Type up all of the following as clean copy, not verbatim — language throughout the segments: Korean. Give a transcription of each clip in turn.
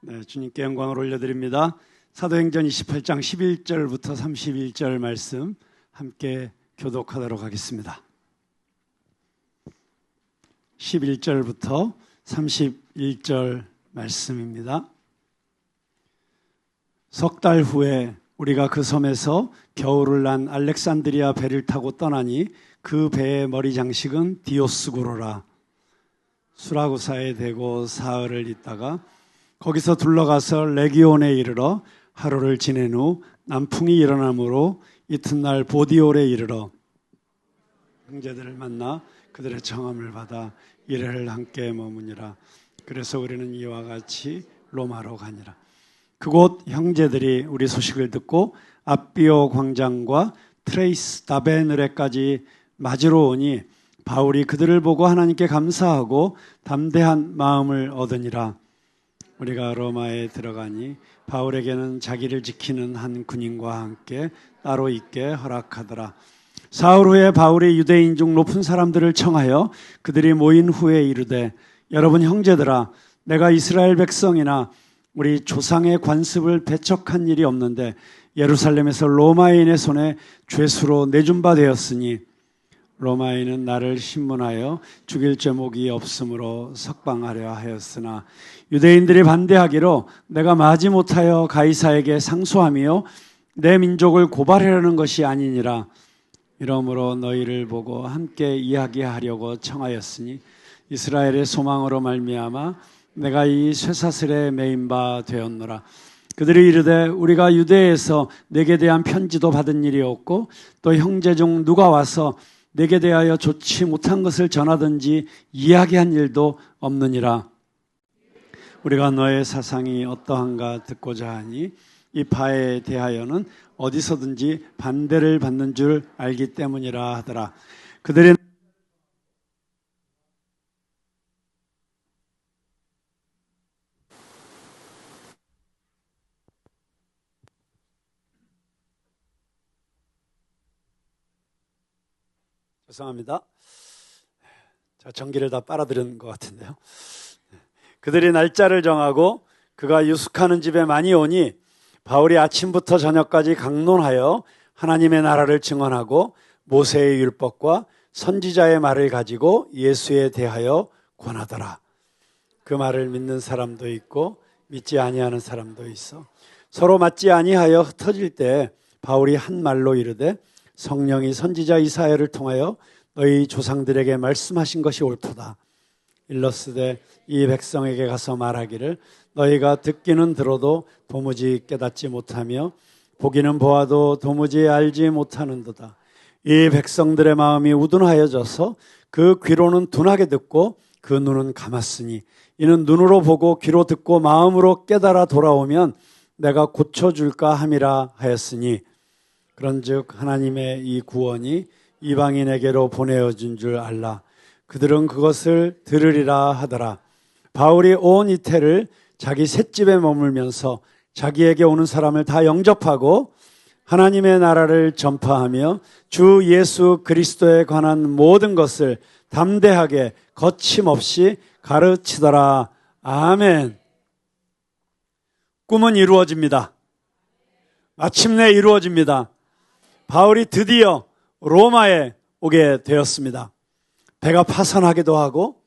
네, 주님께 영광을 올려드립니다. 사도행전 28장 11절부터 31절 말씀 함께 교독하도록 하겠습니다. 11절부터 31절 말씀입니다. 석 달 후에 우리가 그 섬에서 겨울을 난 알렉산드리아 배를 타고 떠나니 그 배의 머리 장식은 디오스구로라. 수라구사에 대고 사흘을 있다가 거기서 둘러가서 레기온에 이르러 하루를 지낸 후 남풍이 일어나므로 이튿날 보디올에 이르러 형제들을 만나 그들의 청함을 받아 이래를 함께 머무니라. 그래서 우리는 이와 같이 로마로 가니라. 그곳 형제들이 우리 소식을 듣고 앞비오 광장과 트레이스 다베느레까지 맞으러 오니 바울이 그들을 보고 하나님께 감사하고 담대한 마음을 얻으니라. 우리가 로마에 들어가니 바울에게는 자기를 지키는 한 군인과 함께 따로 있게 허락하더라. 사흘 후에 바울이 유대인 중 높은 사람들을 청하여 그들이 모인 후에 이르되, 여러분 형제들아, 내가 이스라엘 백성이나 우리 조상의 관습을 배척한 일이 없는데 예루살렘에서 로마인의 손에 죄수로 내준 바 되었으니 로마인은 나를 신문하여 죽일 죄목이 없으므로 석방하려 하였으나 유대인들이 반대하기로 내가 마지못하여 가이사에게 상소하며 내 민족을 고발하려는 것이 아니니라. 이러므로 너희를 보고 함께 이야기하려고 청하였으니 이스라엘의 소망으로 말미암아 내가 이 쇠사슬에 매인 바 되었노라. 그들이 이르되 우리가 유대에서 내게 대한 편지도 받은 일이 없고 또 형제 중 누가 와서 내게 대하여 좋지 못한 것을 전하든지 이야기한 일도 없느니라. 우리가 너의 사상이 어떠한가 듣고자 하니 이 바에 대하여는 어디서든지 반대를 받는 줄 알기 때문이라 하더라. 그들이 죄송합니다. 자, 전기를 다 빨아들인 것 같은데요. 그들이 날짜를 정하고 그가 유숙하는 집에 많이 오니 바울이 아침부터 저녁까지 강론하여 하나님의 나라를 증언하고 모세의 율법과 선지자의 말을 가지고 예수에 대하여 권하더라. 그 말을 믿는 사람도 있고 믿지 아니하는 사람도 있어. 서로 맞지 아니하여 흩어질 때 바울이 한 말로 이르되, 성령이 선지자 이사야를 통하여 너희 조상들에게 말씀하신 것이 옳도다. 일러스되 이 백성에게 가서 말하기를 너희가 듣기는 들어도 도무지 깨닫지 못하며 보기는 보아도 도무지 알지 못하는도다. 이 백성들의 마음이 우둔하여져서 그 귀로는 둔하게 듣고 그 눈은 감았으니 이는 눈으로 보고 귀로 듣고 마음으로 깨달아 돌아오면 내가 고쳐줄까 함이라 하였으니, 그런즉 하나님의 이 구원이 이방인에게로 보내어진 줄 알라. 그들은 그것을 들으리라 하더라. 바울이 온 이태를 자기 셋집에 머물면서 자기에게 오는 사람을 다 영접하고 하나님의 나라를 전파하며 주 예수 그리스도에 관한 모든 것을 담대하게 거침없이 가르치더라. 아멘. 꿈은 이루어집니다. 마침내 이루어집니다. 바울이 드디어 로마에 오게 되었습니다. 배가 파선하기도 하고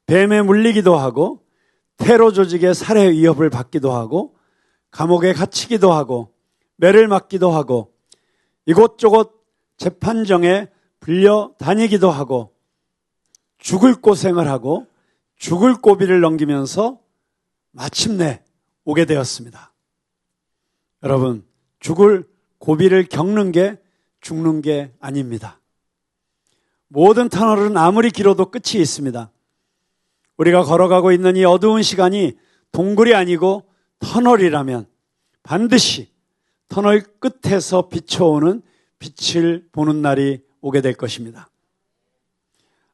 뱀에 물리기도 하고 테러 조직의 살해 위협을 받기도 하고 감옥에 갇히기도 하고 매를 맞기도 하고 이곳저곳 재판정에 불려 다니기도 하고 죽을 고생을 하고 죽을 고비를 넘기면서 마침내 오게 되었습니다. 여러분, 죽을 고비를 겪는 게 죽는 게 아닙니다. 모든 터널은 아무리 길어도 끝이 있습니다. 우리가 걸어가고 있는 이 어두운 시간이 동굴이 아니고 터널이라면 반드시 터널 끝에서 비춰오는 빛을 보는 날이 오게 될 것입니다.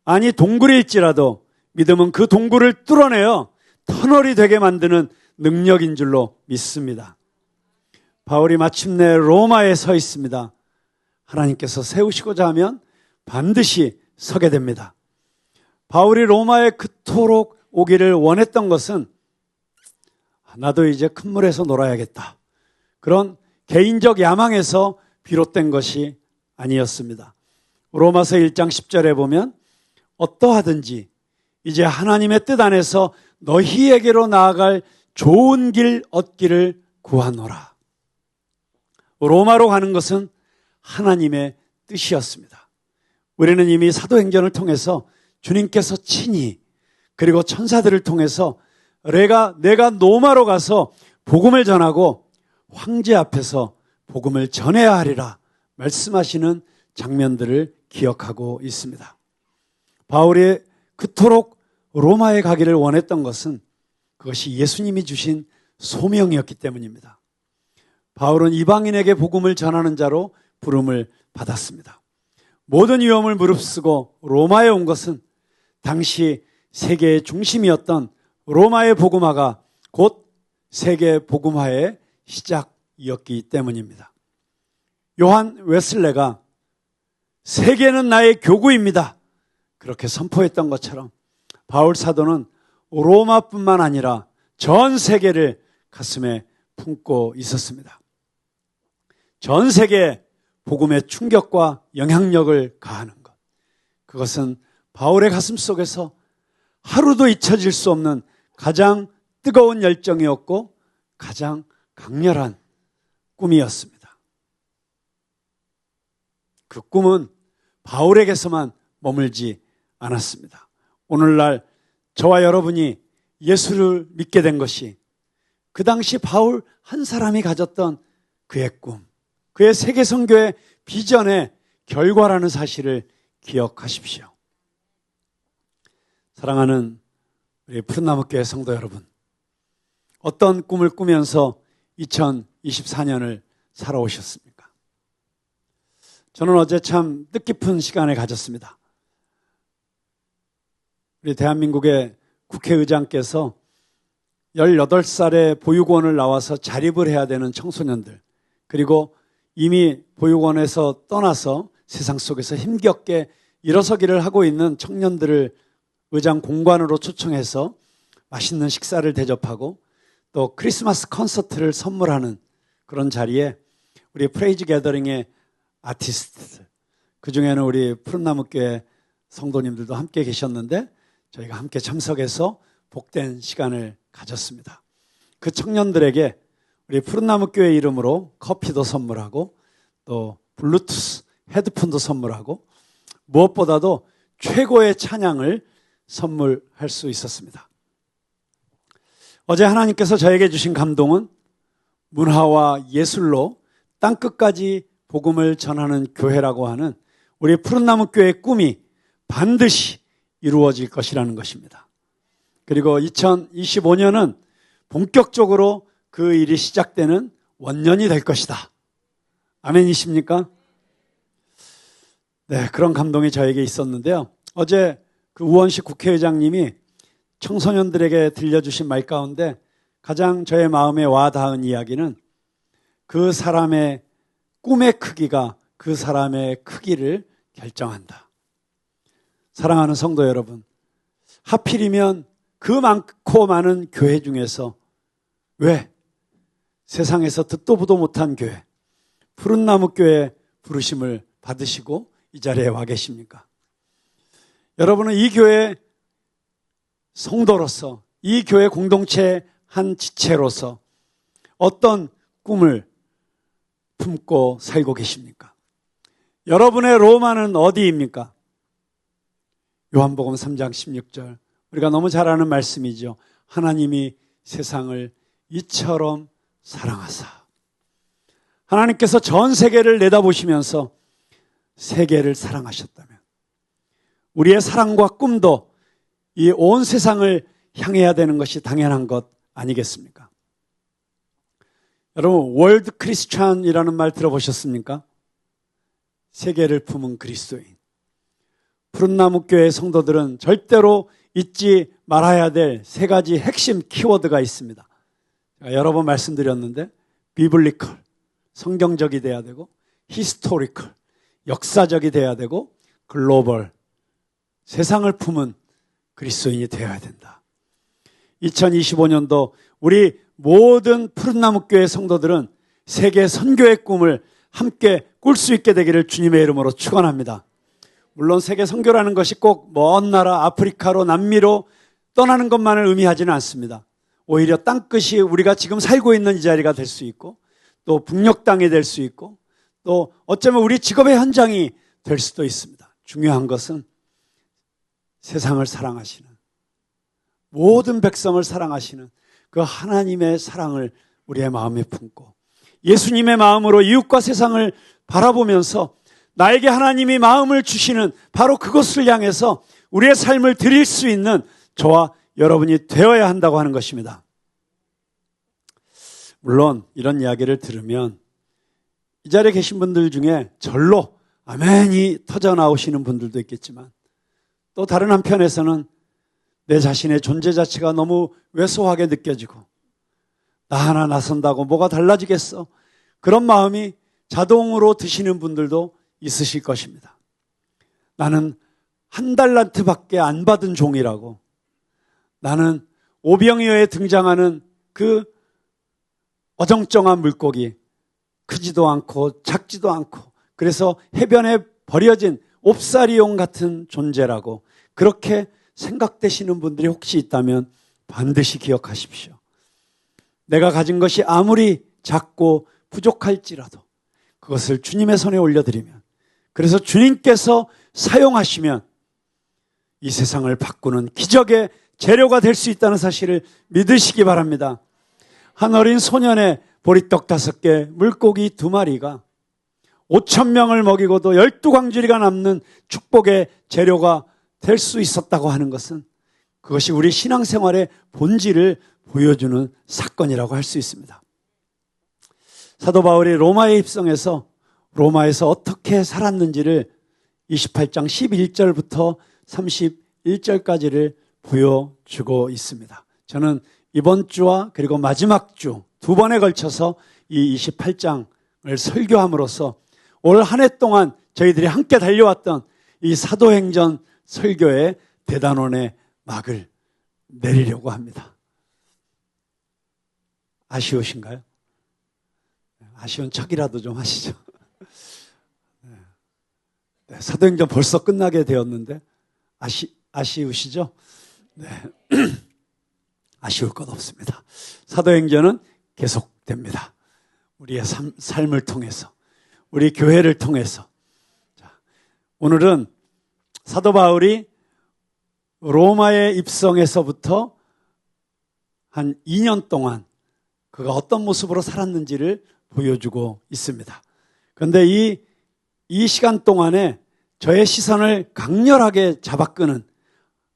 아니, 동굴일지라도 믿음은 그 동굴을 뚫어내어 터널이 되게 만드는 능력인 줄로 믿습니다. 바울이 마침내 로마에 서 있습니다. 하나님께서 세우시고자 하면 반드시 서게 됩니다. 바울이 로마에 그토록 오기를 원했던 것은 나도 이제 큰 물에서 놀아야겠다. 그런 개인적 야망에서 비롯된 것이 아니었습니다. 로마서 1장 10절에 보면 어떠하든지 이제 하나님의 뜻 안에서 너희에게로 나아갈 좋은 길 얻기를 구하노라. 로마로 가는 것은 하나님의 뜻이었습니다. 우리는 이미 사도행전을 통해서 주님께서 친히 그리고 천사들을 통해서 내가 로마로 가서 복음을 전하고 황제 앞에서 복음을 전해야 하리라 말씀하시는 장면들을 기억하고 있습니다. 바울이 그토록 로마에 가기를 원했던 것은 그것이 예수님이 주신 소명이었기 때문입니다. 바울은 이방인에게 복음을 전하는 자로 부름을 받았습니다. 모든 위험을 무릅쓰고 로마에 온 것은 당시 세계의 중심이었던 로마의 복음화가 곧 세계 복음화의 시작이었기 때문입니다. 요한 웨슬레가 세계는 나의 교구입니다. 그렇게 선포했던 것처럼 바울 사도는 로마뿐만 아니라 전 세계를 가슴에 품고 있었습니다. 전 세계에 복음의 충격과 영향력을 가하는 것. 그것은 바울의 가슴 속에서 하루도 잊혀질 수 없는 가장 뜨거운 열정이었고 가장 강렬한 꿈이었습니다. 그 꿈은 바울에게서만 머물지 않았습니다. 오늘날 저와 여러분이 예수를 믿게 된 것이 그 당시 바울 한 사람이 가졌던 그의 꿈, 그의 세계선교의 비전의 결과라는 사실을 기억하십시오. 사랑하는 우리 푸른나무교회 성도 여러분, 어떤 꿈을 꾸면서 2024년을 살아오셨습니까? 저는 어제 참 뜻깊은 시간을 가졌습니다. 우리 대한민국의 국회의장께서 18살에 보육원을 나와서 자립을 해야 되는 청소년들, 그리고 이미 보육원에서 떠나서 세상 속에서 힘겹게 일어서기를 하고 있는 청년들을 의장 공관으로 초청해서 맛있는 식사를 대접하고 또 크리스마스 콘서트를 선물하는 그런 자리에 우리 프레이즈 게더링의 아티스트, 그중에는 우리 푸른나무교회 성도님들도 함께 계셨는데 저희가 함께 참석해서 복된 시간을 가졌습니다. 그 청년들에게 우리 푸른나무교회 이름으로 커피도 선물하고 또 블루투스 헤드폰도 선물하고 무엇보다도 최고의 찬양을 선물할 수 있었습니다. 어제 하나님께서 저에게 주신 감동은 문화와 예술로 땅끝까지 복음을 전하는 교회라고 하는 우리 푸른나무교회의 꿈이 반드시 이루어질 것이라는 것입니다. 그리고 2025년은 본격적으로 그 일이 시작되는 원년이 될 것이다. 아멘이십니까? 네, 그런 감동이 저에게 있었는데요. 어제 그 우원식 국회의장님이 청소년들에게 들려주신 말 가운데 가장 저의 마음에 와 닿은 이야기는 그 사람의 꿈의 크기가 그 사람의 크기를 결정한다. 사랑하는 성도 여러분, 하필이면 그 많고 많은 교회 중에서 왜 세상에서 듣도 보도 못한 교회, 푸른나무교회 부르심을 받으시고 이 자리에 와 계십니까? 여러분은 이 교회 성도로서, 이 교회 공동체의 한 지체로서 어떤 꿈을 품고 살고 계십니까? 여러분의 로마는 어디입니까? 요한복음 3장 16절, 우리가 너무 잘 아는 말씀이죠. 하나님이 세상을 이처럼 사랑하사. 하나님께서 전 세계를 내다보시면서 세계를 사랑하셨다면 우리의 사랑과 꿈도 이 온 세상을 향해야 되는 것이 당연한 것 아니겠습니까? 여러분, 월드 크리스찬이라는 말 들어보셨습니까? 세계를 품은 그리스도인. 푸른나무교회 성도들은 절대로 잊지 말아야 될 세 가지 핵심 키워드가 있습니다. 제가 여러 번 말씀드렸는데 비블리컬, 성경적이 돼야 되고, 히스토리컬, 역사적이 돼야 되고, 글로벌, 세상을 품은 그리스도인이 되어야 된다. 2025년도 우리 모든 푸른나무교회 성도들은 세계 선교의 꿈을 함께 꿀 수 있게 되기를 주님의 이름으로 축원합니다. 물론 세계 선교라는 것이 꼭 먼 나라 아프리카로 남미로 떠나는 것만을 의미하지는 않습니다. 오히려 땅끝이 우리가 지금 살고 있는 이 자리가 될 수 있고 또 북녘 땅이 될 수 있고 또 어쩌면 우리 직업의 현장이 될 수도 있습니다. 중요한 것은 세상을 사랑하시는 모든 백성을 사랑하시는 그 하나님의 사랑을 우리의 마음에 품고 예수님의 마음으로 이웃과 세상을 바라보면서 나에게 하나님이 마음을 주시는 바로 그것을 향해서 우리의 삶을 드릴 수 있는 저와 여러분이 되어야 한다고 하는 것입니다. 물론 이런 이야기를 들으면 이 자리에 계신 분들 중에 절로 아멘이 터져 나오시는 분들도 있겠지만 또 다른 한편에서는 내 자신의 존재 자체가 너무 왜소하게 느껴지고 나 하나 나선다고 뭐가 달라지겠어? 그런 마음이 자동으로 드시는 분들도 있으실 것입니다. 나는 $1 안 받은 종이라고 나는 오병이어에 등장하는 그 어정쩡한 물고기 크지도 않고 작지도 않고 그래서 해변에 버려진 옵사리용 같은 존재라고 그렇게 생각되시는 분들이 혹시 있다면 반드시 기억하십시오. 내가 가진 것이 아무리 작고 부족할지라도 그것을 주님의 손에 올려드리면 그래서 주님께서 사용하시면 이 세상을 바꾸는 기적의 재료가 될 수 있다는 사실을 믿으시기 바랍니다. 한 어린 소년의 보리떡 5개, 물고기 2마리가 5,000명을 먹이고도 12광주리가 남는 축복의 재료가 될 수 있었다고 하는 것은 그것이 우리 신앙생활의 본질을 보여주는 사건이라고 할 수 있습니다. 사도 바울이 로마에 입성해서 로마에서 어떻게 살았는지를 28장 11절부터 31절까지를 보여주고 있습니다. 저는 이번 주와 그리고 마지막 주 2번에 걸쳐서 이 28장을 설교함으로써 올 한 해 동안 저희들이 함께 달려왔던 이 사도행전 설교의 대단원의 막을 내리려고 합니다. 아쉬우신가요? 아쉬운 척이라도 좀 하시죠. 네, 사도행전 벌써 끝나게 되었는데 아쉬우시죠? 네. 아쉬울 것 없습니다. 사도행전은 계속됩니다. 우리의 삶을 통해서 우리 교회를 통해서 자, 오늘은 사도 바울이 로마에 입성해서부터 한 2년 동안 그가 어떤 모습으로 살았는지를 보여주고 있습니다. 그런데 이 시간 동안에 저의 시선을 강렬하게 잡아끄는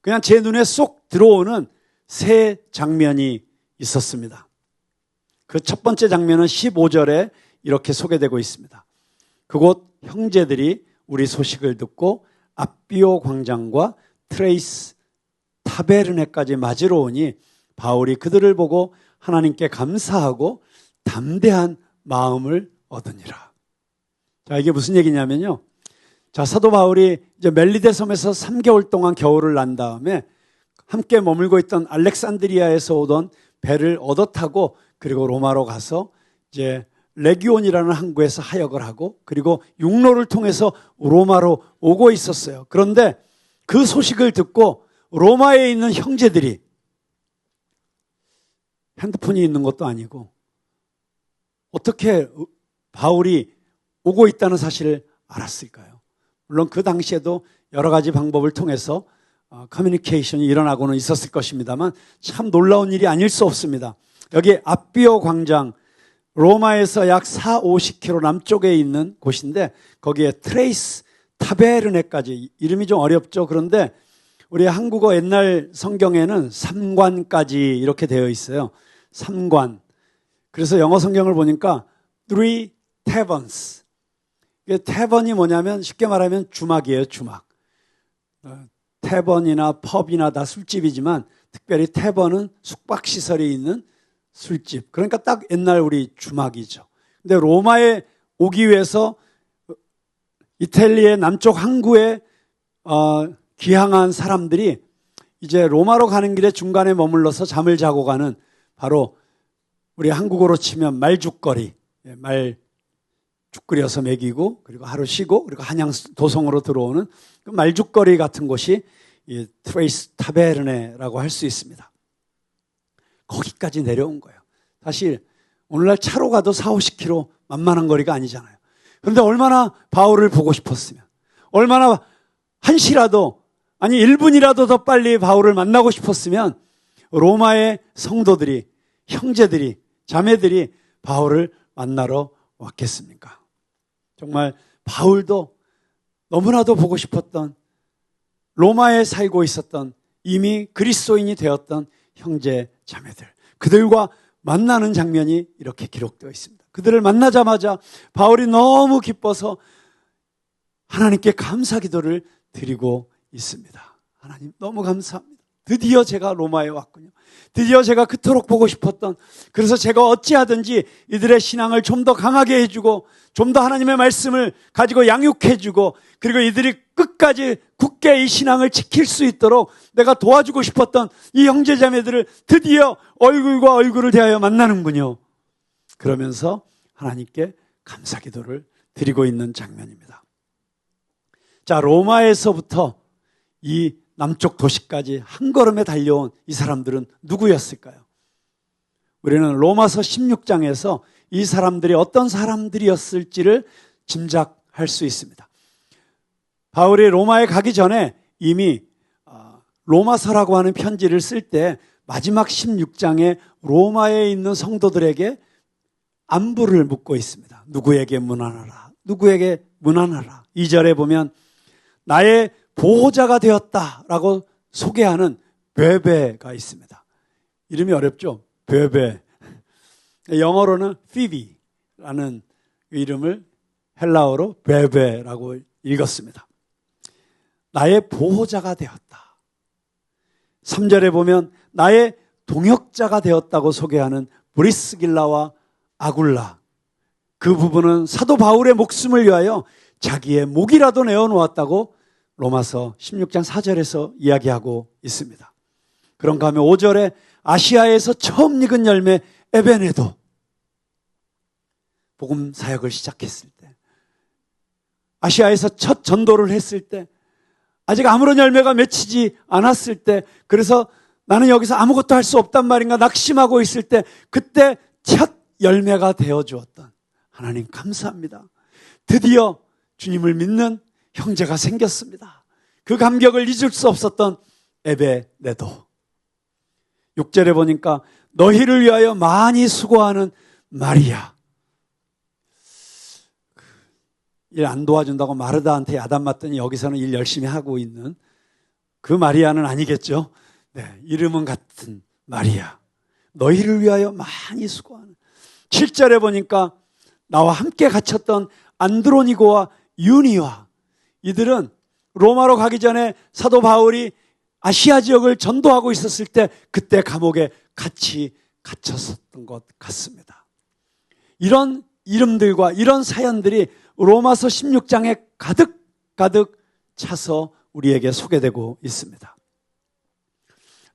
그냥 제 눈에 쏙 들어오는 세 장면이 있었습니다. 그 첫 번째 장면은 15절에 이렇게 소개되고 있습니다. 그곳 형제들이 우리 소식을 듣고 앞비오 광장과 트레이스 타베르네까지 맞으러 오니 바울이 그들을 보고 하나님께 감사하고 담대한 마음을 얻으니라. 자, 이게 무슨 얘기냐면요. 자, 사도 바울이 이제 멜리데 섬에서 3개월 동안 겨울을 난 다음에 함께 머물고 있던 알렉산드리아에서 오던 배를 얻어 타고 그리고 로마로 가서 이제 레기온이라는 항구에서 하역을 하고 그리고 육로를 통해서 로마로 오고 있었어요. 그런데 그 소식을 듣고 로마에 있는 형제들이 핸드폰이 있는 것도 아니고 어떻게 바울이 오고 있다는 사실을 알았을까요? 물론 그 당시에도 여러 가지 방법을 통해서 커뮤니케이션이 일어나고는 있었을 것입니다만 참 놀라운 일이 아닐 수 없습니다. 여기 앞비오 광장 로마에서 약 40-50km 남쪽에 있는 곳인데 거기에 트레이스 타베르네까지 이름이 좀 어렵죠. 그런데 우리 한국어 옛날 성경에는 3관까지 이렇게 되어 있어요. 3관. 그래서 영어 성경을 보니까 three taverns. 태번이 뭐냐면 쉽게 말하면 주막이에요. 주막. 태번이나 펍이나 다 술집이지만 특별히 태번은 숙박시설이 있는 술집. 그러니까 딱 옛날 우리 주막이죠. 근데 로마에 오기 위해서 이탈리아의 남쪽 항구에 귀향한 사람들이 이제 로마로 가는 길에 중간에 머물러서 잠을 자고 가는 바로 우리 한국어로 치면 말죽거리, 말 죽 끓여서 먹이고 그리고 하루 쉬고 그리고 한양 도성으로 들어오는 그 말죽거리 같은 곳이 이 트레이스 타베르네라고 할 수 있습니다. 거기까지 내려온 거예요. 사실 오늘날 차로 가도 40-50km 만만한 거리가 아니잖아요. 그런데 얼마나 바울을 보고 싶었으면, 얼마나 한시라도 아니 1분이라도 더 빨리 바울을 만나고 싶었으면 로마의 성도들이, 형제들이, 자매들이 바울을 만나러 왔겠습니까? 정말 바울도 너무나도 보고 싶었던, 로마에 살고 있었던, 이미 그리스도인이 되었던 형제 자매들, 그들과 만나는 장면이 이렇게 기록되어 있습니다. 그들을 만나자마자 바울이 너무 기뻐서 하나님께 감사 기도를 드리고 있습니다. 하나님 너무 감사합니다. 드디어 제가 로마에 왔군요. 드디어 제가 그토록 보고 싶었던, 그래서 제가 어찌하든지 이들의 신앙을 좀 더 강하게 해주고 좀 더 하나님의 말씀을 가지고 양육해주고 그리고 이들이 끝까지 굳게 이 신앙을 지킬 수 있도록 내가 도와주고 싶었던 이 형제자매들을 드디어 얼굴과 얼굴을 대하여 만나는군요. 그러면서 하나님께 감사 기도를 드리고 있는 장면입니다. 자, 로마에서부터 이 남쪽 도시까지 한 걸음에 달려온 이 사람들은 누구였을까요? 우리는 로마서 16장에서 이 사람들이 어떤 사람들이었을지를 짐작할 수 있습니다. 바울이 로마에 가기 전에 이미 로마서라고 하는 편지를 쓸 때 마지막 16장에 로마에 있는 성도들에게 안부를 묻고 있습니다. 누구에게 문안하라, 누구에게 문안하라. 2절에 보면 나의 보호자가 되었다라고 소개하는 베베가 있습니다. 이름이 어렵죠? 베베. 영어로는 피비라는 이름을 헬라어로 베베라고 읽었습니다. 나의 보호자가 되었다. 3절에 보면 나의 동역자가 되었다고 소개하는 브리스길라와 아굴라. 그 부분은 사도 바울의 목숨을 위하여 자기의 목이라도 내어놓았다고 로마서 16장 4절에서 이야기하고 있습니다. 그런가 하면 5절에 아시아에서 처음 익은 열매 에베네도, 복음 사역을 시작했을 때, 아시아에서 첫 전도를 했을 때, 아직 아무런 열매가 맺히지 않았을 때, 그래서 나는 여기서 아무것도 할 수 없단 말인가 낙심하고 있을 때, 그때 첫 열매가 되어 주었던 하나님 감사합니다. 드디어 주님을 믿는 형제가 생겼습니다. 그 감격을 잊을 수 없었던 에베네도. 6절에 보니까 너희를 위하여 많이 수고하는 마리아. 일 안 도와준다고 마르다한테 야단 맞더니 여기서는 일 열심히 하고 있는 그 마리아는 아니겠죠. 네, 이름은 같은 마리아. 너희를 위하여 많이 수고하는. 7절에 보니까 나와 함께 갇혔던 안드로니고와 유니와, 이들은 로마로 가기 전에 사도 바울이 아시아 지역을 전도하고 있었을 때 그때 감옥에 같이 갇혔었던 것 같습니다. 이런 이름들과 이런 사연들이 로마서 16장에 가득 차서 우리에게 소개되고 있습니다.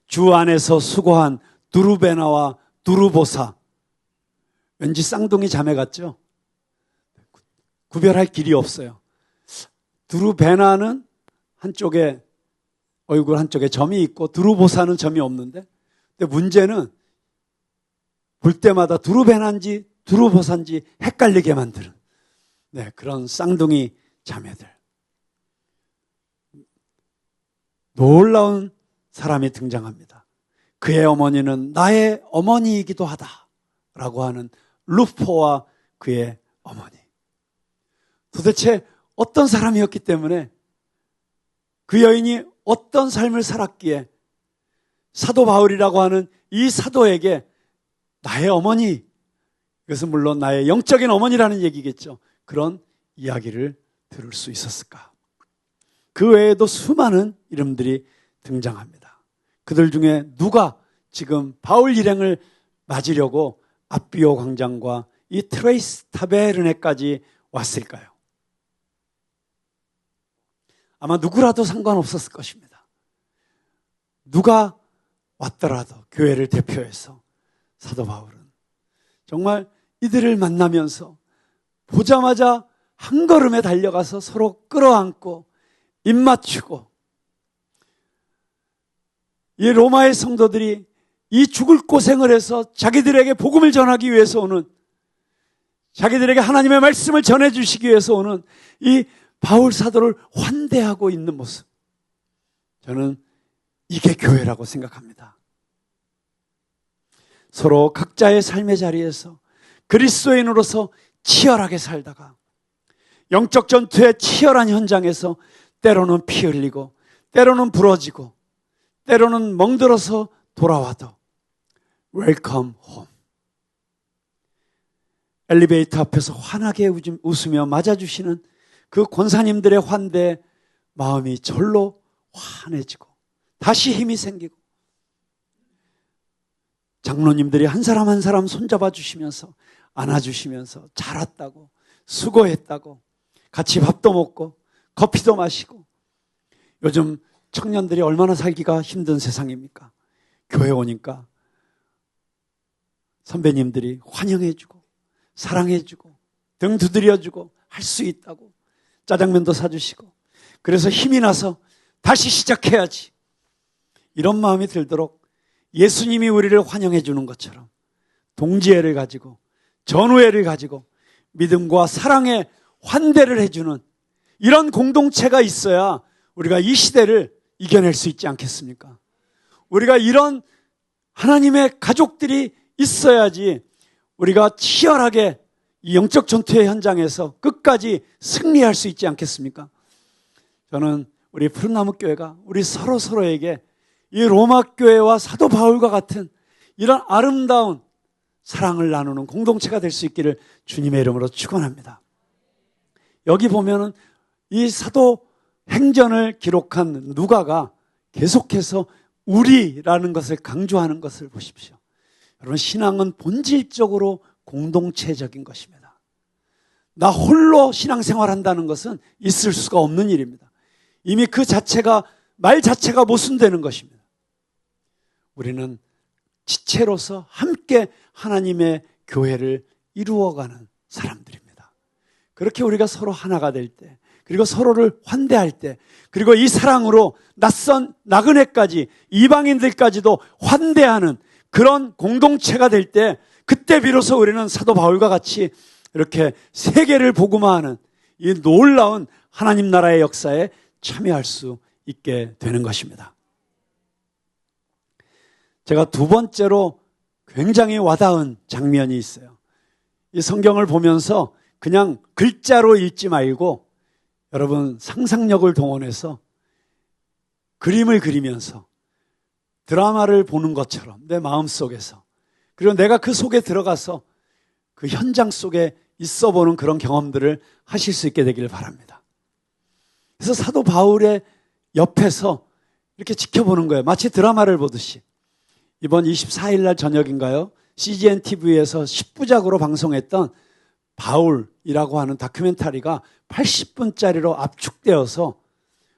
주 안에서 수고한 두루베나와 두루보사, 왠지 쌍둥이 자매 같죠? 구별할 길이 없어요. 두루베나는 한쪽에 얼굴 한쪽에 점이 있고 두루보사는 점이 없는데, 근데 문제는 볼 때마다 두루베나인지 두루보사인지 헷갈리게 만드는 그런 쌍둥이 자매들. 놀라운 사람이 등장합니다. 그의 어머니는 나의 어머니이기도 하다라고 하는 루포와 그의 어머니. 도대체 어떤 사람이었기 때문에, 그 여인이 어떤 삶을 살았기에 사도 바울이라고 하는 이 사도에게 나의 어머니, 이것은 물론 나의 영적인 어머니라는 얘기겠죠. 그런 이야기를 들을 수 있었을까? 그 외에도 수많은 이름들이 등장합니다. 그들 중에 누가 지금 바울 일행을 맞으려고 아비오 광장과 이 트레이스 타베르네까지 왔을까요? 아마 누구라도 상관없었을 것입니다. 누가 왔더라도 교회를 대표해서 사도 바울은 정말 이들을 만나면서 보자마자 한 걸음에 달려가서 서로 끌어안고 입 맞추고, 이 로마의 성도들이 이 죽을 고생을 해서 자기들에게 복음을 전하기 위해서 오는, 자기들에게 하나님의 말씀을 전해주시기 위해서 오는 이 바울 사도를 환대하고 있는 모습, 저는 이게 교회라고 생각합니다. 서로 각자의 삶의 자리에서 그리스도인으로서 치열하게 살다가 영적 전투의 치열한 현장에서 때로는 피 흘리고, 때로는 부러지고, 때로는 멍들어서 돌아와도 웰컴 홈, 엘리베이터 앞에서 환하게 웃으며 맞아주시는 그 권사님들의 환대에 마음이 절로 환해지고 다시 힘이 생기고, 장로님들이 한 사람 한 사람 손잡아 주시면서 안아주시면서 잘 왔다고, 수고했다고, 같이 밥도 먹고 커피도 마시고. 요즘 청년들이 얼마나 살기가 힘든 세상입니까? 교회 오니까 선배님들이 환영해주고 사랑해주고 등 두드려주고 할 수 있다고 짜장면도 사주시고, 그래서 힘이 나서 다시 시작해야지, 이런 마음이 들도록 예수님이 우리를 환영해 주는 것처럼 동지애를 가지고 전우애를 가지고 믿음과 사랑의 환대를 해주는 이런 공동체가 있어야 우리가 이 시대를 이겨낼 수 있지 않겠습니까? 우리가 이런 하나님의 가족들이 있어야지 우리가 치열하게 이 영적 전투의 현장에서 끝까지 승리할 수 있지 않겠습니까? 저는 우리 푸른나무 교회가 우리 서로에게 이 로마 교회와 사도 바울과 같은 이런 아름다운 사랑을 나누는 공동체가 될 수 있기를 주님의 이름으로 축원합니다. 여기 보면은 이 사도 행전을 기록한 누가가 계속해서 우리라는 것을 강조하는 것을 보십시오. 여러분, 신앙은 본질적으로 공동체적인 것입니다. 나 홀로 신앙생활한다는 것은 있을 수가 없는 일입니다. 이미 그 자체가, 말 자체가 모순되는 것입니다. 우리는 지체로서 함께 하나님의 교회를 이루어가는 사람들입니다. 그렇게 우리가 서로 하나가 될 때, 그리고 서로를 환대할 때, 그리고 이 사랑으로 낯선 나그네까지, 이방인들까지도 환대하는 그런 공동체가 될 때, 그때 비로소 우리는 사도 바울과 같이 이렇게 세계를 복음화하는 이 놀라운 하나님 나라의 역사에 참여할 수 있게 되는 것입니다. 제가 두 번째로 굉장히 와닿은 장면이 있어요. 이 성경을 보면서 그냥 글자로 읽지 말고 여러분 상상력을 동원해서 그림을 그리면서 드라마를 보는 것처럼 내 마음속에서, 그리고 내가 그 속에 들어가서 그 현장 속에 있어 보는 그런 경험들을 하실 수 있게 되기를 바랍니다. 그래서 사도 바울의 옆에서 이렇게 지켜보는 거예요. 마치 드라마를 보듯이. 이번 24일 날 저녁인가요? CGN TV에서 10부작으로 방송했던 바울이라고 하는 다큐멘터리가 80분짜리로 압축되어서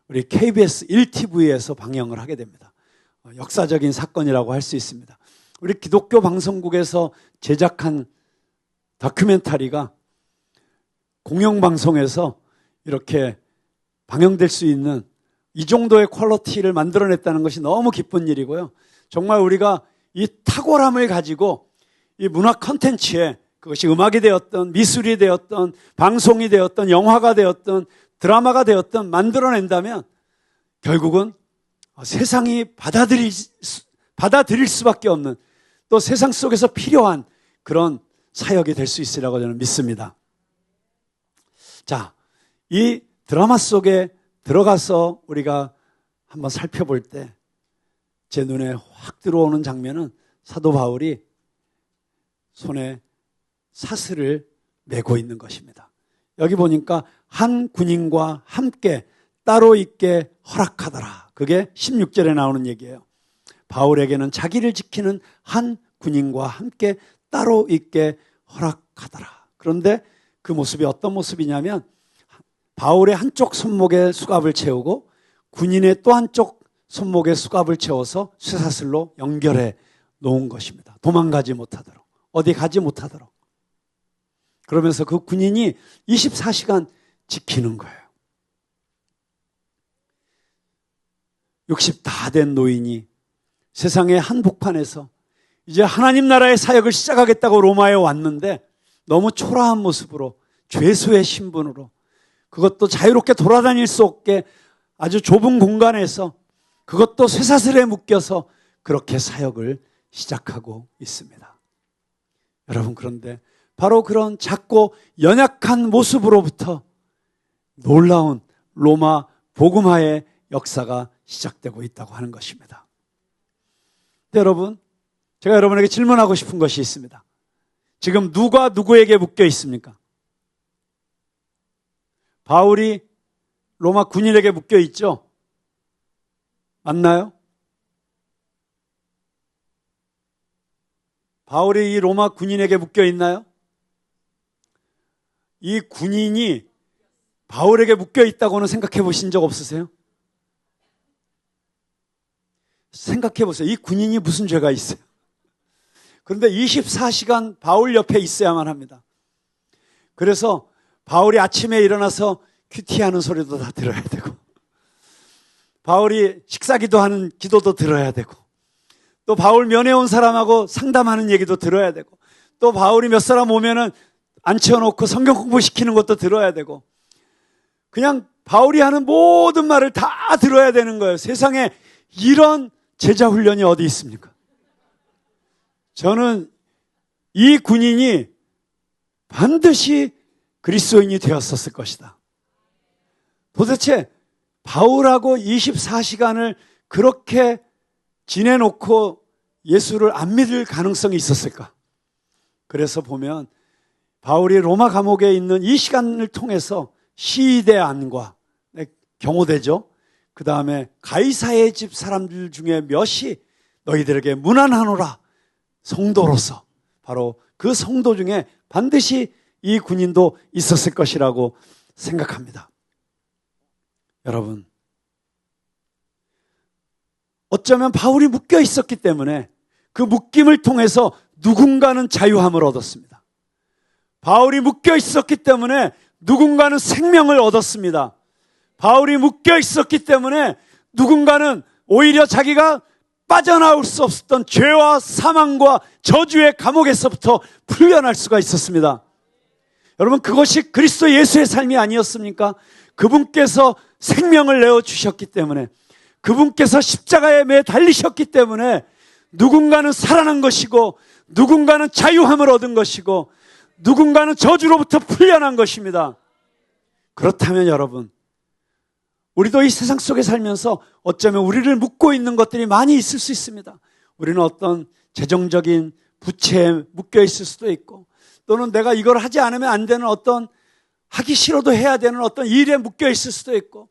우리 KBS 1TV에서 방영을 하게 됩니다. 역사적인 사건이라고 할 수 있습니다. 우리 기독교 방송국에서 제작한 다큐멘터리가 공영방송에서 이렇게 방영될 수 있는 이 정도의 퀄리티를 만들어냈다는 것이 너무 기쁜 일이고요. 정말 우리가 이 탁월함을 가지고 이 문화 콘텐츠에, 그것이 음악이 되었던 미술이 되었던 방송이 되었던 영화가 되었던 드라마가 되었던 만들어낸다면 결국은 세상이 받아들일 수밖에 없는, 또 세상 속에서 필요한 그런 사역이 될 수 있으리라고 저는 믿습니다. 자, 이 드라마 속에 들어가서 우리가 한번 살펴볼 때 제 눈에 확 들어오는 장면은 사도 바울이 손에 사슬을 메고 있는 것입니다. 여기 보니까 한 군인과 함께 따로 있게 허락하더라. 그게 16절에 나오는 얘기예요. 바울에게는 자기를 지키는 한 군인과 함께 따로 있게 허락하더라. 그런데 그 모습이 어떤 모습이냐면 바울의 한쪽 손목에 수갑을 채우고 군인의 또 한쪽 손목에 수갑을 채워서 쇠사슬로 연결해 놓은 것입니다. 도망가지 못하도록. 어디 가지 못하도록. 그러면서 그 군인이 24시간 지키는 거예요. 60 다 된 노인이 세상의 한복판에서 이제 하나님 나라의 사역을 시작하겠다고 로마에 왔는데 너무 초라한 모습으로 죄수의 신분으로 그것도 자유롭게 돌아다닐 수 없게 아주 좁은 공간에서 그것도 쇠사슬에 묶여서 그렇게 사역을 시작하고 있습니다. 여러분, 그런데 바로 그런 작고 연약한 모습으로부터 놀라운 로마 복음화의 역사가 시작되고 있다고 하는 것입니다. 여러분, 제가 여러분에게 질문하고 싶은 것이 있습니다. 지금 누가 누구에게 묶여 있습니까? 바울이 로마 군인에게 묶여 있죠? 맞나요? 바울이 이 로마 군인에게 묶여 있나요? 이 군인이 바울에게 묶여 있다고는 생각해 보신 적 없으세요? 생각해 보세요. 이 군인이 무슨 죄가 있어요? 그런데 24시간 바울 옆에 있어야만 합니다. 그래서 바울이 아침에 일어나서 큐티하는 소리도 다 들어야 되고, 바울이 식사기도하는 기도도 들어야 되고, 또 바울 면회 온 사람하고 상담하는 얘기도 들어야 되고, 또 바울이 몇 사람 오면은 앉혀놓고 성경 공부시키는 것도 들어야 되고, 그냥 바울이 하는 모든 말을 다 들어야 되는 거예요. 세상에 이런 제자 훈련이 어디 있습니까? 저는 이 군인이 반드시 그리스도인이 되었었을 것이다. 도대체 바울하고 24시간을 그렇게 지내놓고 예수를 안 믿을 가능성이 있었을까? 그래서 보면 바울이 로마 감옥에 있는 이 시간을 통해서 시대 안과 경호대죠. 그 다음에 가이사의 집 사람들 중에 몇이 너희들에게 무난하노라. 성도로서 바로 그 성도 중에 반드시 이 군인도 있었을 것이라고 생각합니다. 여러분, 어쩌면 바울이 묶여 있었기 때문에 그 묶임을 통해서 누군가는 자유함을 얻었습니다. 바울이 묶여 있었기 때문에 누군가는 생명을 얻었습니다. 바울이 묶여 있었기 때문에 누군가는 오히려 자기가 빠져나올 수 없었던 죄와 사망과 저주의 감옥에서부터 풀려날 수가 있었습니다. 여러분, 그것이 그리스도 예수의 삶이 아니었습니까? 그분께서 생명을 내어주셨기 때문에, 그분께서 십자가에 매 달리셨기 때문에 누군가는 살아난 것이고, 누군가는 자유함을 얻은 것이고, 누군가는 저주로부터 풀려난 것입니다. 그렇다면 여러분, 우리도 이 세상 속에 살면서 어쩌면 우리를 묶고 있는 것들이 많이 있을 수 있습니다. 우리는 어떤 재정적인 부채에 묶여 있을 수도 있고, 또는 내가 이걸 하지 않으면 안 되는 어떤 하기 싫어도 해야 되는 어떤 일에 묶여 있을 수도 있고,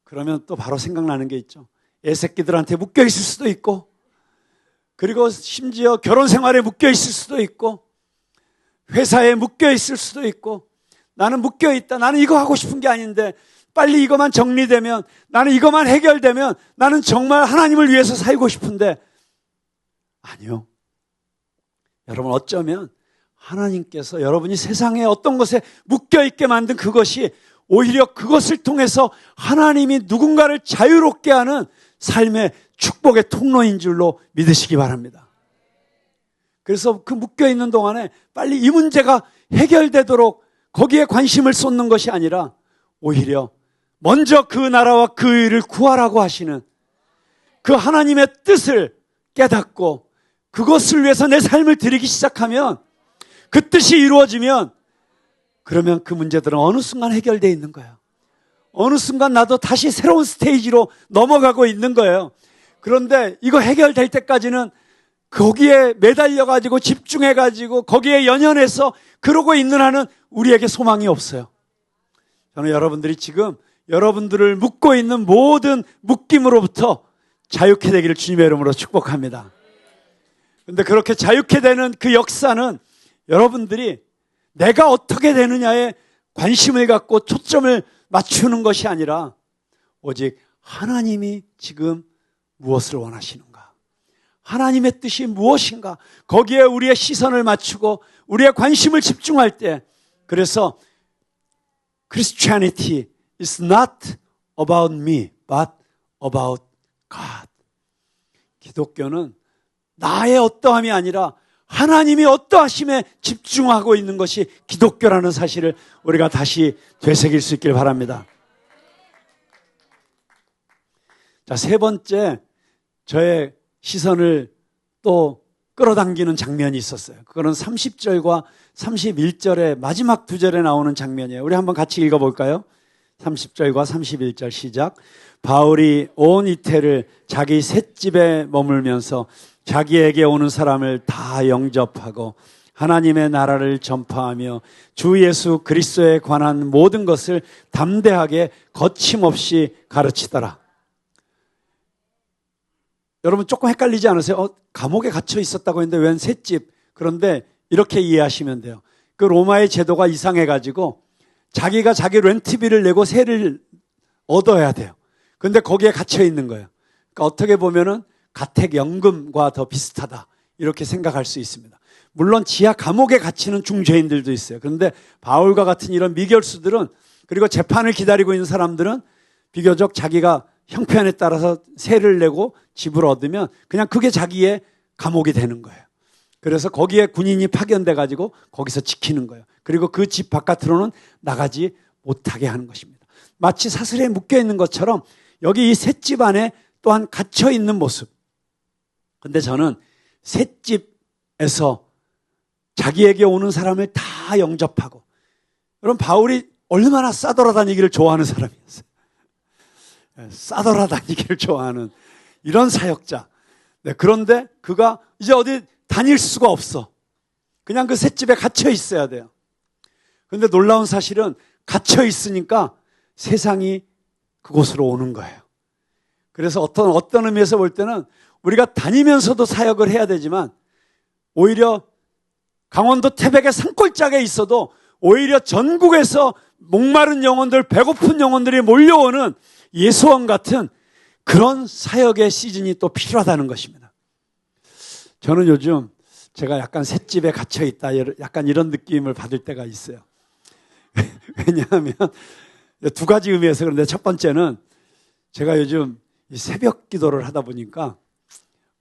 그러면 또 바로 생각나는 게 있죠. 애새끼들한테 묶여 있을 수도 있고, 그리고 심지어 결혼 생활에 묶여 있을 수도 있고, 회사에 묶여 있을 수도 있고, 나는 묶여 있다. 나는 이거 하고 싶은 게 아닌데 빨리 이것만 정리되면, 나는 이것만 해결되면 나는 정말 하나님을 위해서 살고 싶은데, 아니요. 여러분, 어쩌면 하나님께서 여러분이 세상에 어떤 것에 묶여있게 만든 그것이 오히려 그것을 통해서 하나님이 누군가를 자유롭게 하는 삶의 축복의 통로인 줄로 믿으시기 바랍니다. 그래서 그 묶여있는 동안에 빨리 이 문제가 해결되도록 거기에 관심을 쏟는 것이 아니라 오히려 먼저 그 나라와 그 의를 구하라고 하시는 그 하나님의 뜻을 깨닫고 그것을 위해서 내 삶을 드리기 시작하면, 그 뜻이 이루어지면, 그러면 그 문제들은 어느 순간 해결되어 있는 거예요. 어느 순간 나도 다시 새로운 스테이지로 넘어가고 있는 거예요. 그런데 이거 해결될 때까지는 거기에 매달려가지고 집중해가지고 거기에 연연해서 그러고 있는 한은 우리에게 소망이 없어요. 저는 여러분들이 지금 여러분들을 묶고 있는 모든 묶임으로부터 자유케 되기를 주님의 이름으로 축복합니다. 그런데 그렇게 자유케 되는 그 역사는 여러분들이 내가 어떻게 되느냐에 관심을 갖고 초점을 맞추는 것이 아니라 오직 하나님이 지금 무엇을 원하시는가, 하나님의 뜻이 무엇인가? 거기에 우리의 시선을 맞추고 우리의 관심을 집중할 때, 그래서 Christianity is not about me, but about God. 기독교는 나의 어떠함이 아니라 하나님이 어떠하심에 집중하고 있는 것이 기독교라는 사실을 우리가 다시 되새길 수 있길 바랍니다. 자, 세 번째, 저의 시선을 또 끌어당기는 장면이 있었어요. 그거는 30절과 31절의 마지막 두 절에 나오는 장면이에요. 우리 한번 같이 읽어볼까요? 30절과 31절 시작. 바울이 온 이태를 자기 셋집에 머물면서 자기에게 오는 사람을 다 영접하고 하나님의 나라를 전파하며 주 예수 그리스도에 관한 모든 것을 담대하게 거침없이 가르치더라. 여러분 조금 헷갈리지 않으세요? 감옥에 갇혀 있었다고 했는데 웬 셋집? 그런데 이렇게 이해하시면 돼요. 그 로마의 제도가 이상해가지고 자기가 자기 렌트비를 내고 세를 얻어야 돼요. 그런데 거기에 갇혀 있는 거예요. 그러니까 어떻게 보면은 가택연금과 더 비슷하다 이렇게 생각할 수 있습니다. 물론 지하 감옥에 갇히는 중죄인들도 있어요. 그런데 바울과 같은 이런 미결수들은, 그리고 재판을 기다리고 있는 사람들은 비교적 자기가 형편에 따라서 세를 내고 집을 얻으면 그냥 그게 자기의 감옥이 되는 거예요. 그래서 거기에 군인이 파견돼 가지고 거기서 지키는 거예요. 그리고 그 집 바깥으로는 나가지 못하게 하는 것입니다. 마치 사슬에 묶여 있는 것처럼 여기 이 셋집 안에 또한 갇혀 있는 모습. 근데 저는 셋집에서 자기에게 오는 사람을 다 영접하고, 여러분 바울이 얼마나 싸돌아다니기를 좋아하는 사람이었어요. 싸돌아다니기를 좋아하는 이런 사역자. 네, 그런데 그가 이제 어디 다닐 수가 없어. 그냥 그 셋집에 갇혀 있어야 돼요. 그런데 놀라운 사실은 갇혀 있으니까 세상이 그곳으로 오는 거예요. 그래서 어떤 의미에서 볼 때는 우리가 다니면서도 사역을 해야 되지만, 오히려 강원도 태백의 산골짜기에 있어도 오히려 전국에서 목마른 영혼들, 배고픈 영혼들이 몰려오는 예수원 같은 그런 사역의 시즌이 또 필요하다는 것입니다. 저는 요즘 제가 약간 셋집에 갇혀 있다, 약간 이런 느낌을 받을 때가 있어요. 왜냐하면 두 가지 의미에서 그런데, 첫 번째는 제가 요즘 새벽 기도를 하다 보니까,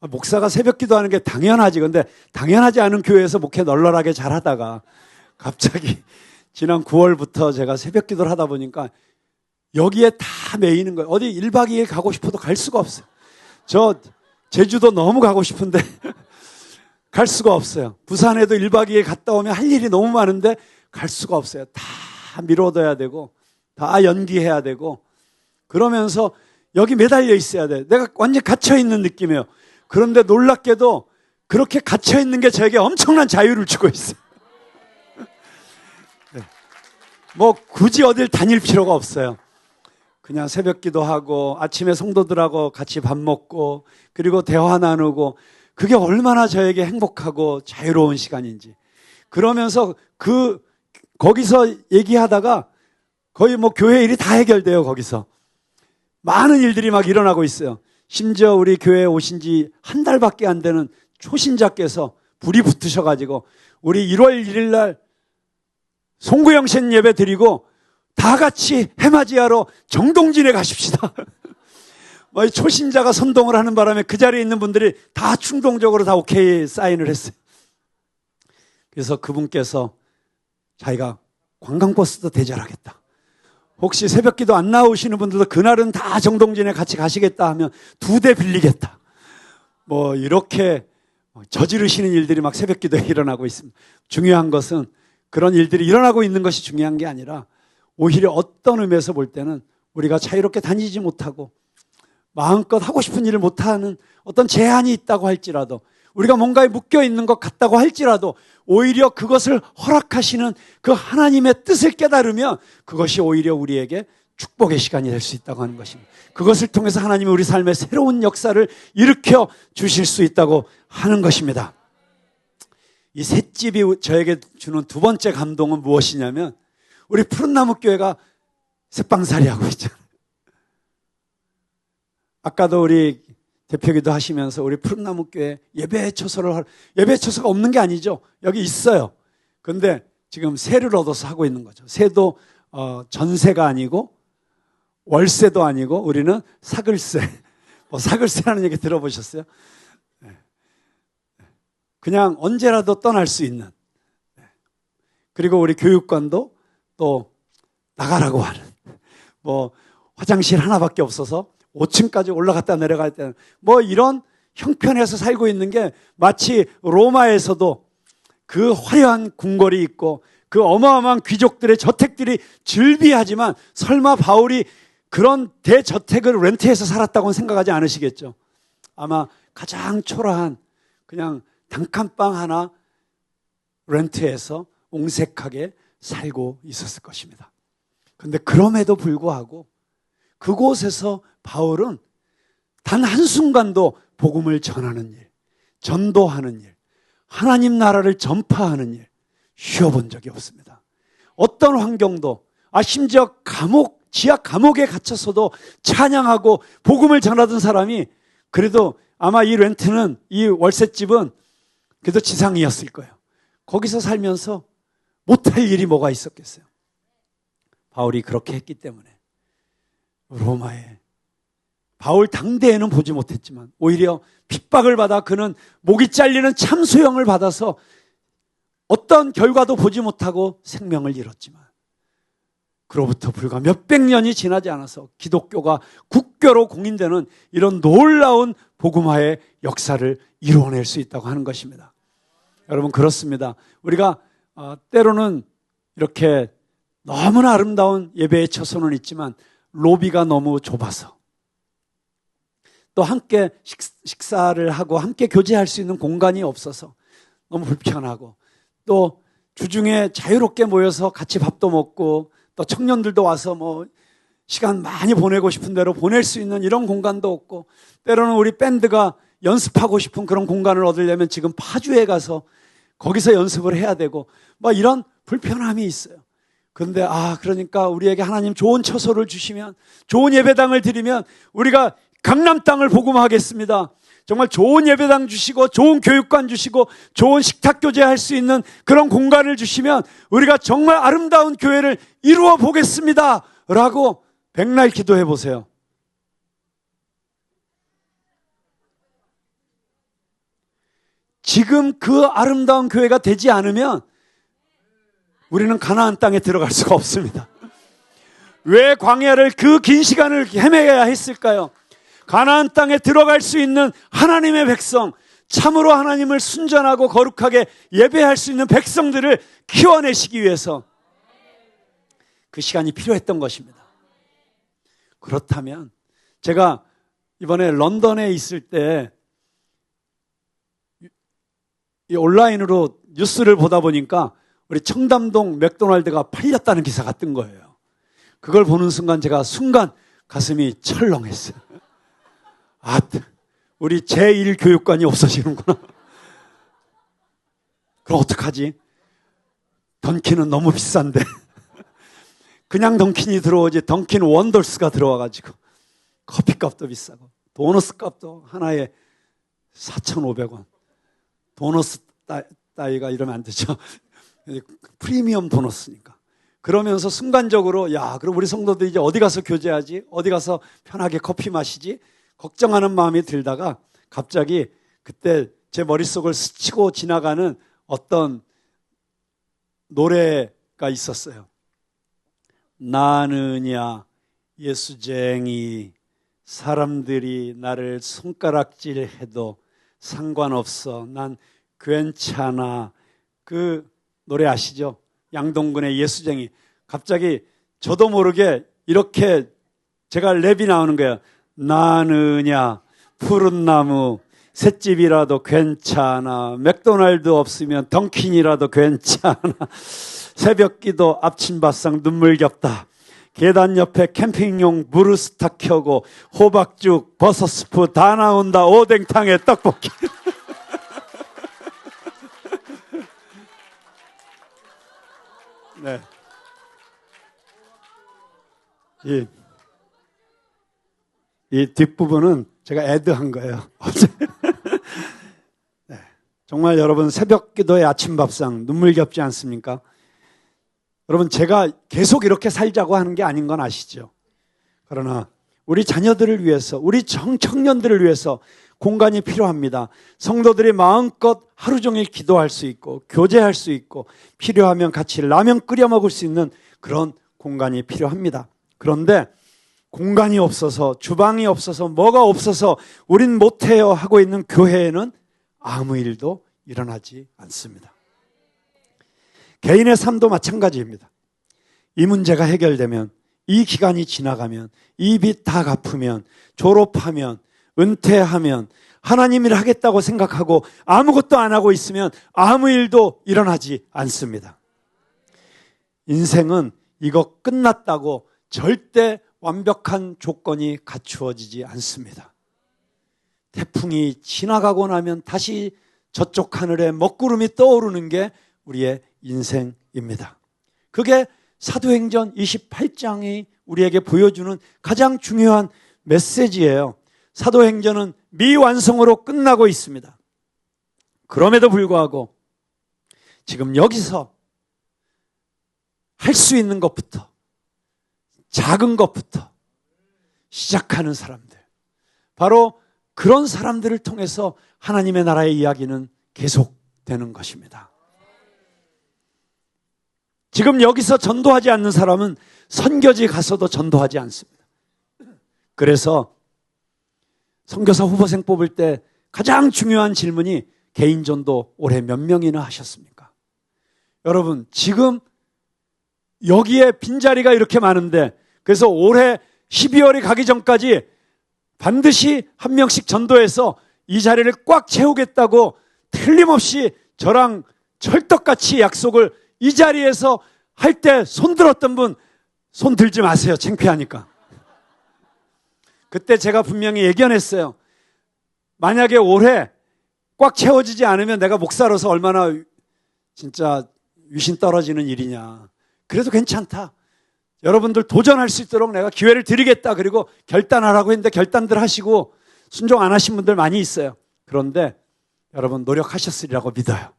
목사가 새벽 기도하는 게 당연하지. 근데 당연하지 않은 교회에서 목회 널널하게 잘 하다가 갑자기 지난 9월부터 제가 새벽 기도를 하다 보니까 여기에 다 매이는 거예요. 어디 1박 2일 가고 싶어도 갈 수가 없어요. 저 제주도 너무 가고 싶은데 갈 수가 없어요. 부산에도 1박 2일 갔다 오면 할 일이 너무 많은데 갈 수가 없어요. 다 미뤄둬야 되고 다 연기해야 되고, 그러면서 여기 매달려 있어야 돼. 내가 완전히 갇혀있는 느낌이에요. 그런데 놀랍게도 그렇게 갇혀있는 게 저에게 엄청난 자유를 주고 있어요. 네. 뭐 굳이 어딜 다닐 필요가 없어요. 그냥 새벽 기도하고 아침에 성도들하고 같이 밥 먹고 그리고 대화 나누고, 그게 얼마나 저에게 행복하고 자유로운 시간인지. 그러면서 거기서 얘기하다가 거의 뭐 교회 일이 다 해결돼요. 거기서 많은 일들이 막 일어나고 있어요. 심지어 우리 교회에 오신 지 한 달밖에 안 되는 초신자께서 불이 붙으셔가지고 우리 1월 1일 날 송구영신 예배 드리고 다 같이 해맞이하러 정동진에 가십시다. 초신자가 선동을 하는 바람에 그 자리에 있는 분들이 다 충동적으로 다 오케이 사인을 했어요. 그래서 그분께서 자기가 관광버스도 대절하겠다. 혹시 새벽기도 안 나오시는 분들도 그날은 다 정동진에 같이 가시겠다 하면 2대 빌리겠다. 뭐 이렇게 저지르시는 일들이 막 새벽기도에 일어나고 있습니다. 중요한 것은 그런 일들이 일어나고 있는 것이 중요한 게 아니라, 오히려 어떤 의미에서 볼 때는 우리가 자유롭게 다니지 못하고 마음껏 하고 싶은 일을 못하는 어떤 제한이 있다고 할지라도, 우리가 뭔가에 묶여 있는 것 같다고 할지라도, 오히려 그것을 허락하시는 그 하나님의 뜻을 깨달으면 그것이 오히려 우리에게 축복의 시간이 될 수 있다고 하는 것입니다. 그것을 통해서 하나님이 우리 삶에 새로운 역사를 일으켜 주실 수 있다고 하는 것입니다. 이 셋집이 저에게 주는 두 번째 감동은 무엇이냐면, 우리 푸른나무 교회가 새빵살이 하고 있잖아요. 아까도 우리 대표기도 하시면서 우리 푸른나무교회 예배처소가 없는 게 아니죠. 여기 있어요. 그런데 지금 세를 얻어서 하고 있는 거죠. 세도 전세가 아니고 월세도 아니고 우리는 사글세. 사글세라는 얘기 들어보셨어요? 그냥 언제라도 떠날 수 있는. 그리고 우리 교육관도 또 나가라고 하는. 화장실 하나밖에 없어서 5층까지 올라갔다 내려갈 때는 이런 형편에서 살고 있는 게 마치 로마에서도 그 화려한 궁궐이 있고 그 어마어마한 귀족들의 저택들이 즐비하지만 설마 바울이 그런 대저택을 렌트해서 살았다고는 생각하지 않으시겠죠. 아마 가장 초라한 그냥 단칸방 하나 렌트해서 옹색하게 살고 있었을 것입니다. 그런데 그럼에도 불구하고 그곳에서 바울은 단 한순간도 복음을 전하는 일, 전도하는 일, 하나님 나라를 전파하는 일 쉬어본 적이 없습니다. 어떤 환경도 심지어 지하 감옥에 갇혀서도 찬양하고 복음을 전하던 사람이 그래도 아마 이 렌트는 이 월세집은 그래도 지상이었을 거예요. 거기서 살면서 못할 일이 뭐가 있었겠어요. 바울이 그렇게 했기 때문에 로마에 바울 당대에는 보지 못했지만 오히려 핍박을 받아 그는 목이 잘리는 참수형을 받아서 어떤 결과도 보지 못하고 생명을 잃었지만 그로부터 불과 몇백 년이 지나지 않아서 기독교가 국교로 공인되는 이런 놀라운 복음화의 역사를 이루어낼 수 있다고 하는 것입니다. 여러분 그렇습니다. 우리가 때로는 이렇게 너무나 아름다운 예배의 처소는 있지만 로비가 너무 좁아서 또 함께 식사를 하고 함께 교제할 수 있는 공간이 없어서 너무 불편하고 또 주중에 자유롭게 모여서 같이 밥도 먹고 또 청년들도 와서 시간 많이 보내고 싶은 대로 보낼 수 있는 이런 공간도 없고 때로는 우리 밴드가 연습하고 싶은 그런 공간을 얻으려면 지금 파주에 가서 거기서 연습을 해야 되고 이런 불편함이 있어요. 그런데 그러니까 우리에게 하나님 좋은 처소를 주시면 좋은 예배당을 드리면 우리가 강남 땅을 복음하겠습니다. 정말 좋은 예배당 주시고 좋은 교육관 주시고 좋은 식탁 교제할 수 있는 그런 공간을 주시면 우리가 정말 아름다운 교회를 이루어 보겠습니다 라고 백날 기도해 보세요. 지금 그 아름다운 교회가 되지 않으면 우리는 가나안 땅에 들어갈 수가 없습니다. 왜 광야를 그 긴 시간을 헤매야 했을까요? 가나안 땅에 들어갈 수 있는 하나님의 백성, 참으로 하나님을 순전하고 거룩하게 예배할 수 있는 백성들을 키워내시기 위해서 그 시간이 필요했던 것입니다. 그렇다면 제가 이번에 런던에 있을 때 이 온라인으로 뉴스를 보다 보니까 우리 청담동 맥도날드가 팔렸다는 기사가 뜬 거예요. 그걸 보는 순간 제가 가슴이 철렁했어요. 우리 제1교육관이 없어지는구나. 그럼 어떡하지? 던킨은 너무 비싼데. 그냥 던킨이 들어오지 던킨 원더스가 들어와가지고 커피값도 비싸고 도너스 값도 하나에 4,500원. 도너스 따위가 이러면 안 되죠. 프리미엄 도너스니까. 그러면서 순간적으로 그럼 우리 성도들 이제 어디 가서 교제하지? 어디 가서 편하게 커피 마시지? 걱정하는 마음이 들다가 갑자기 그때 제 머릿속을 스치고 지나가는 어떤 노래가 있었어요. 나느냐 예수쟁이 사람들이 나를 손가락질해도 상관없어 난 괜찮아. 그 노래 아시죠? 양동근의 예수쟁이. 갑자기 저도 모르게 이렇게 제가 랩이 나오는 거예요. 나느냐 푸른 나무 셋집이라도 괜찮아. 맥도날드 없으면 던킨이라도 괜찮아. 새벽기도 앞침바싹 눈물겹다. 계단 옆에 캠핑용 무르스타 켜고 호박죽 버섯 스프 다 나온다. 오뎅탕에 떡볶이. 네. 이 뒷부분은 제가 애드한 거예요. 어제. 네. 정말 여러분 새벽 기도의 아침 밥상 눈물겹지 않습니까? 여러분 제가 계속 이렇게 살자고 하는 게 아닌 건 아시죠? 그러나 우리 자녀들을 위해서, 우리 청년들을 위해서 공간이 필요합니다. 성도들이 마음껏 하루 종일 기도할 수 있고 교제할 수 있고 필요하면 같이 라면 끓여 먹을 수 있는 그런 공간이 필요합니다. 그런데 공간이 없어서, 주방이 없어서, 뭐가 없어서 우린 못해요 하고 있는 교회에는 아무 일도 일어나지 않습니다. 개인의 삶도 마찬가지입니다. 이 문제가 해결되면, 이 기간이 지나가면, 이 빚 다 갚으면, 졸업하면, 은퇴하면, 하나님 일 하겠다고 생각하고 아무것도 안 하고 있으면 아무 일도 일어나지 않습니다. 인생은 이거 끝났다고 절대 완벽한 조건이 갖추어지지 않습니다. 태풍이 지나가고 나면 다시 저쪽 하늘에 먹구름이 떠오르는 게 우리의 인생입니다. 그게 사도행전 28장이 우리에게 보여주는 가장 중요한 메시지예요. 사도행전은 미완성으로 끝나고 있습니다. 그럼에도 불구하고 지금 여기서 할 수 있는 것부터, 작은 것부터 시작하는 사람들, 바로 그런 사람들을 통해서 하나님의 나라의 이야기는 계속되는 것입니다. 지금 여기서 전도하지 않는 사람은 선교지 가서도 전도하지 않습니다. 그래서 선교사 후보생 뽑을 때 가장 중요한 질문이 개인 전도 올해 몇 명이나 하셨습니까? 여러분, 지금 여기에 빈자리가 이렇게 많은데, 그래서 올해 12월이 가기 전까지 반드시 한 명씩 전도해서 이 자리를 꽉 채우겠다고 틀림없이 저랑 철떡같이 약속을 이 자리에서 할 때 손 들었던 분, 손 들지 마세요. 창피하니까. 그때 제가 분명히 예견했어요. 만약에 올해 꽉 채워지지 않으면 내가 목사로서 얼마나 진짜 위신 떨어지는 일이냐. 그래도 괜찮다. 여러분들 도전할 수 있도록 내가 기회를 드리겠다. 그리고 결단하라고 했는데 결단들 하시고 순종 안 하신 분들 많이 있어요. 그런데 여러분 노력하셨으리라고 믿어요.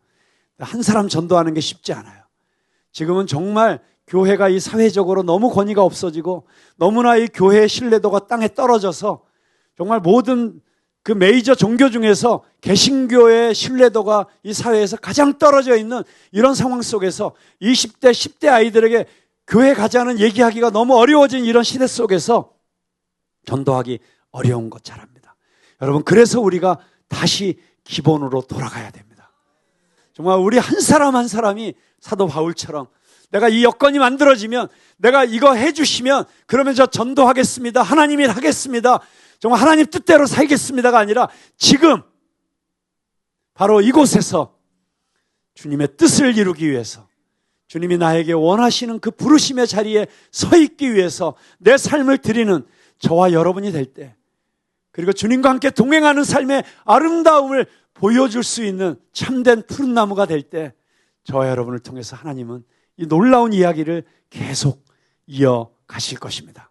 한 사람 전도하는 게 쉽지 않아요. 지금은 정말 교회가 이 사회적으로 너무 권위가 없어지고 너무나 이 교회의 신뢰도가 땅에 떨어져서 정말 모든 그 메이저 종교 중에서 개신교의 신뢰도가 이 사회에서 가장 떨어져 있는 이런 상황 속에서 20대, 10대 아이들에게 교회 가자는 얘기하기가 너무 어려워진 이런 시대 속에서 전도하기 어려운 것 잘 압니다. 여러분, 그래서 우리가 다시 기본으로 돌아가야 됩니다. 정말 우리 한 사람 한 사람이 사도 바울처럼 내가 이 여건이 만들어지면, 내가 이거 해주시면 그러면 저 전도하겠습니다. 하나님 일 하겠습니다. 정말 하나님 뜻대로 살겠습니다가 아니라 지금 바로 이곳에서 주님의 뜻을 이루기 위해서, 주님이 나에게 원하시는 그 부르심의 자리에 서 있기 위해서 내 삶을 드리는 저와 여러분이 될 때, 그리고 주님과 함께 동행하는 삶의 아름다움을 보여줄 수 있는 참된 푸른 나무가 될 때, 저와 여러분을 통해서 하나님은 이 놀라운 이야기를 계속 이어가실 것입니다.